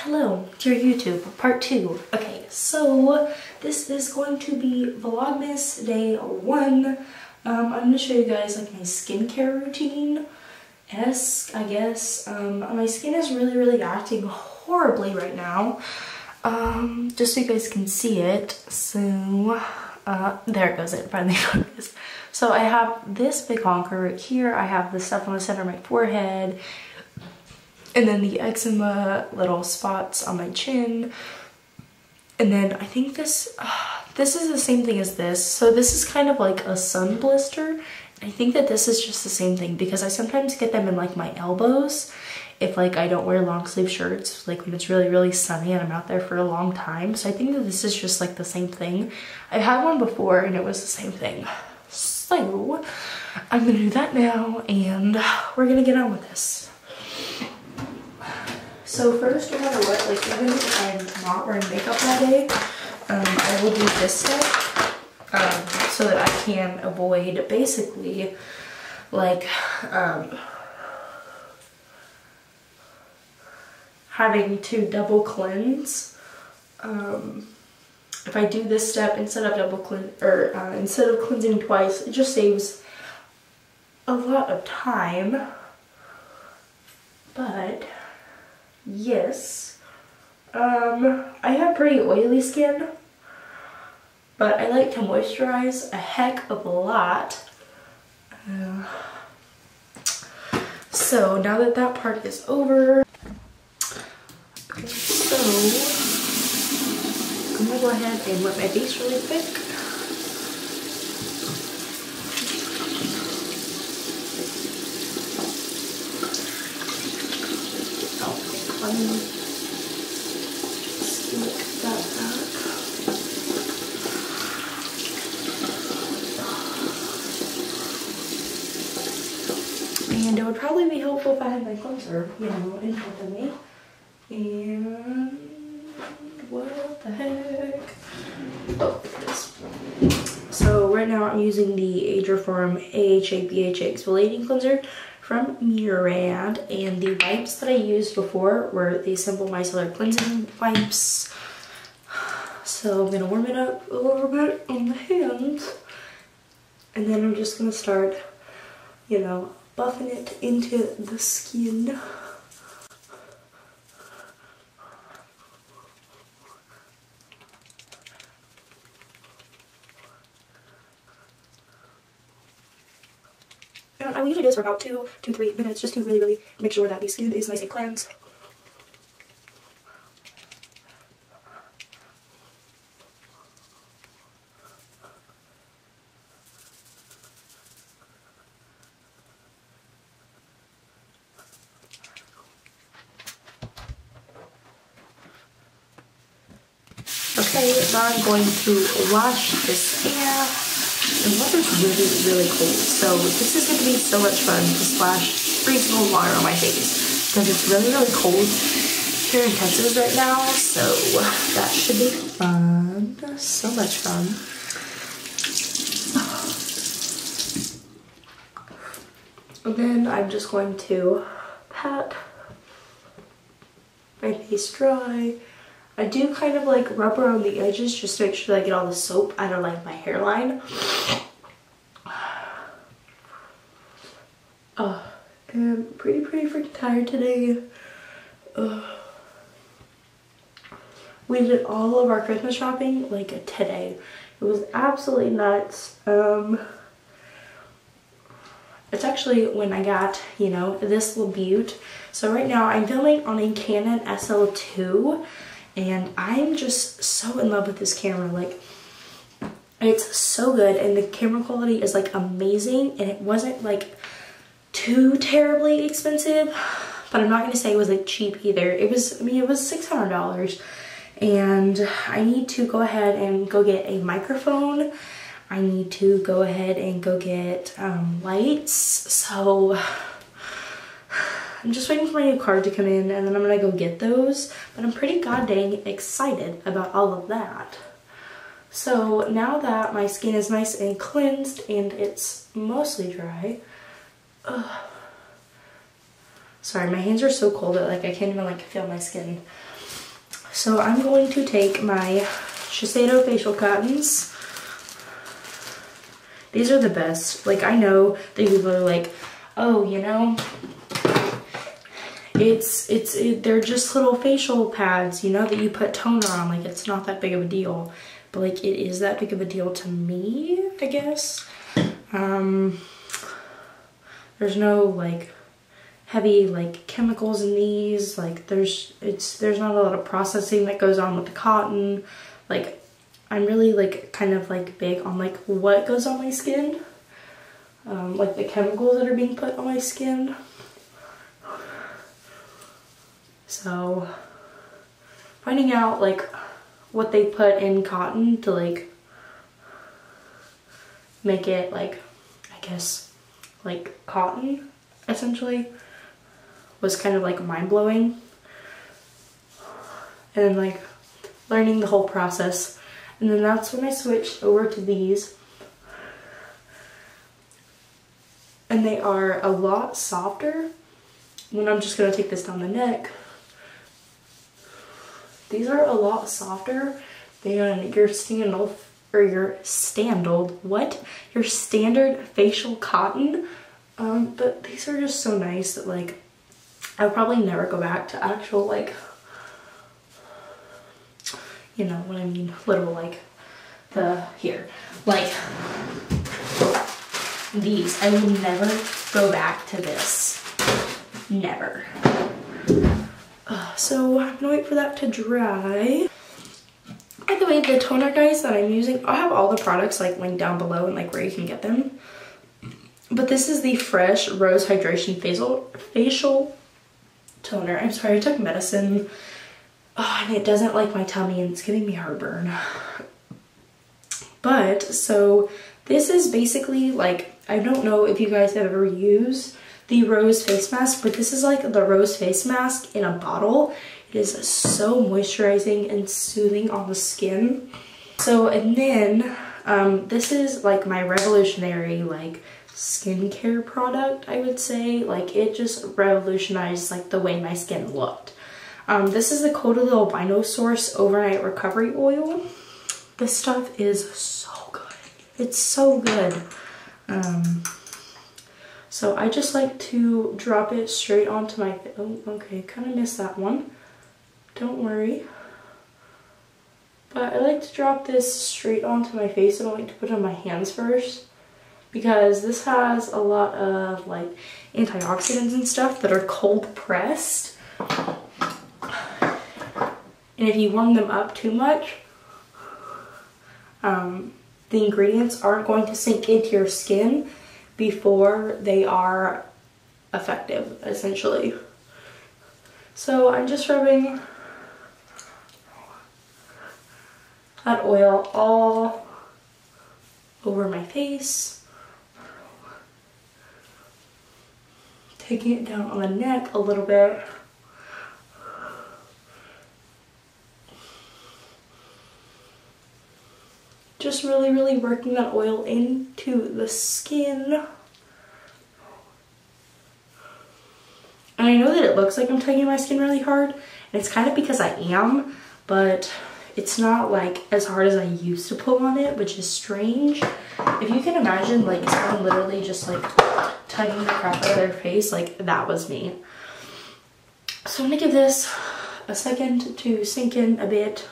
Hello, dear YouTube, part 2. Okay, so this is going to be Vlogmas day 1. I'm going to show you guys like my skincare routine-esque, I guess. My skin is really acting horribly right now. Just so you guys can see it. So, there it goes, it finally focused. So I have this big honker right here. I have the stuff on the center of my forehead. And then the eczema little spots on my chin. And then I think this is the same thing as this. So this is kind of like a sun blister. And I think that this is just the same thing because I sometimes get them in like my elbows if like I don't wear long sleeve shirts, like when it's really sunny and I'm out there for a long time. So I think that this is just like the same thing. I had one before and it was the same thing. So I'm gonna do that now and we're gonna get on with this. So first, no matter what, like even if I'm not wearing makeup that day, I will do this step so that I can avoid basically like having to double cleanse. If I do this step instead of instead of cleansing twice, it just saves a lot of time. But yes, I have pretty oily skin, but I like to moisturize a heck of a lot. So now that that part is over, okay, so I'm gonna go ahead and wet my face really quick. And it would probably be helpful if I had my cleanser, you know, in front of me. And what the heck? Oh, there it is. So right now I'm using the AHA BHA Exfoliating Cleanser from Murad, and the wipes that I used before were the simple micellar cleansing wipes. So I'm gonna warm it up a little bit on the hands, and then I'm just gonna start, you know, buffing it into the skin. And I usually do this for about 2 to 3 minutes, just to really make sure that the skin is nice and cleansed. Okay, now I'm going to wash this hair. The water's really cold, so this is going to be so much fun to splash freezing cold water on my face because it's really cold here in Texas right now, so that should be fun. So much fun. And then I'm just going to pat my face dry. I do kind of like rub around the edges just to make sure that I get all the soap out of like my hairline. I'm pretty freaking tired today. We did all of our Christmas shopping like today. It was absolutely nuts. It's actually when I got, you know, this little beaut. So right now I'm filming on a Canon SL2. And I'm just so in love with this camera. Like, it's so good and the camera quality is like amazing, and it wasn't like too terribly expensive, but I'm not gonna say it was like cheap either. It was, I mean, it was $600, and I need to go ahead and go get a microphone. I need to go ahead and go get lights. So I'm just waiting for my new card to come in, and then I'm gonna go get those. But I'm pretty goddamn excited about all of that. So now that my skin is nice and cleansed and it's mostly dry, sorry, my hands are so cold that like I can't even like feel my skin. So I'm going to take my Shiseido facial cottons. These are the best. Like, I know that people are like, oh, you know, they're just little facial pads, you know, that you put toner on. Like, it's not that big of a deal. But, like, it is that big of a deal to me, I guess. There's no, like, heavy, like, chemicals in these. Like, there's not a lot of processing that goes on with the cotton. Like, I'm really, like, kind of, like, big on, like, what goes on my skin. Like, the chemicals that are being put on my skin. So, finding out, like, what they put in cotton to, like, make it, like, I guess, like, cotton, essentially, was kind of, like, mind-blowing. And then, like, learning the whole process. And then that's when I switched over to these. And they are a lot softer. And then I'm just going to take this down the neck. These are a lot softer than your standard facial cotton. But these are just so nice that, like, I'll probably never go back to actual, like, you know what I mean, little, like, like, these. I will never go back to this. Never. So I'm gonna wait for that to dry. By the way, the toner, guys, that I'm using, I'll have all the products, like, linked down below and, like, where you can get them. But this is the Fresh Rose Hydration Facial Toner. I'm sorry, I took medicine. Oh, and it doesn't like my tummy and it's giving me heartburn. But, so, this is basically, like, I don't know if you guys have ever used the rose face mask, but this is like the rose face mask in a bottle. It is so moisturizing and soothing on the skin. So, and then, this is like my revolutionary, like, skincare product, I would say. Like, it just revolutionized, like, the way my skin looked. This is the Caudalie vinosource overnight recovery oil. This stuff is so good. It's so good. So I just like to drop it straight onto my, oh, okay, kind of missed that one. Don't worry. But I like to drop this straight onto my face. I don't like to put it on my hands first, because this has a lot of, like, antioxidants and stuff that are cold pressed. And if you warm them up too much, the ingredients aren't going to sink into your skin before they are effective, essentially. So I'm just rubbing that oil all over my face, taking it down on the neck a little bit. Just really, really working that oil into the skin. And I know that it looks like I'm tugging my skin really hard, and it's kind of because I am, but it's not, like, as hard as I used to pull on it, which is strange. If you can imagine, like, someone literally just, like, tugging the crap out of their face, like, that was me. So I'm gonna give this a second to sink in a bit.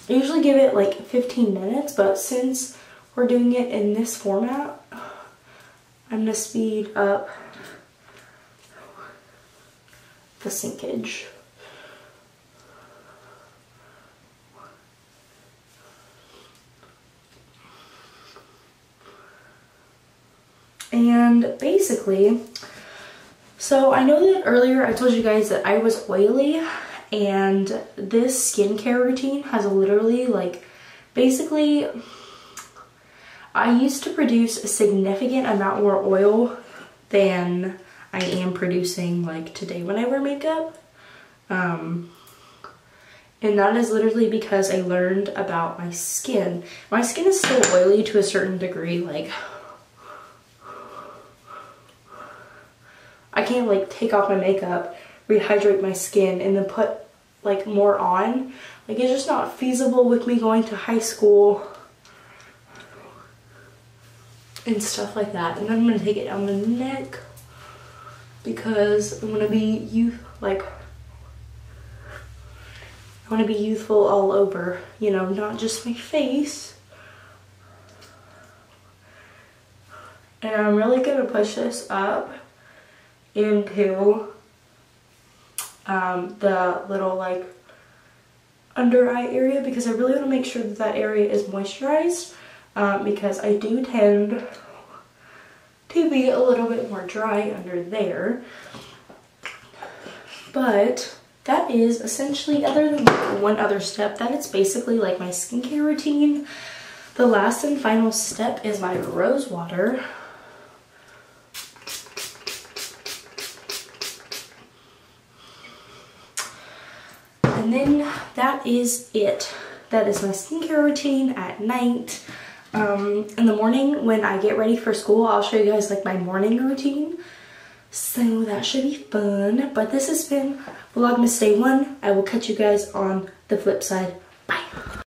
I usually give it like 15 minutes, but since we're doing it in this format, I'm gonna speed up the sinkage. And basically, so I know that earlier I told you guys that I was oily, and this skincare routine has literally, like, basically, I used to produce a significant amount more oil than I am producing, like, today when I wear makeup. And that is literally because I learned about my skin. My skin is still oily to a certain degree. Like, I can't, like, take off my makeup, rehydrate my skin, and then put, like more on. Like it's just not feasible with me going to high school and stuff like that. And then I'm gonna take it down the neck because I want to be I want to be youthful all over, you know, not just my face. And I'm really gonna push this up into the little like under eye area because I really want to make sure that that area is moisturized because I do tend to be a little bit more dry under there. But that is essentially, other than like one other step, that it's basically like my skincare routine. The last and final step is my rose water. And then that is it. That is my skincare routine at night. In the morning when I get ready for school, I'll show you guys like my morning routine. So that should be fun. But this has been Vlogmas Day 1. I will catch you guys on the flip side. Bye.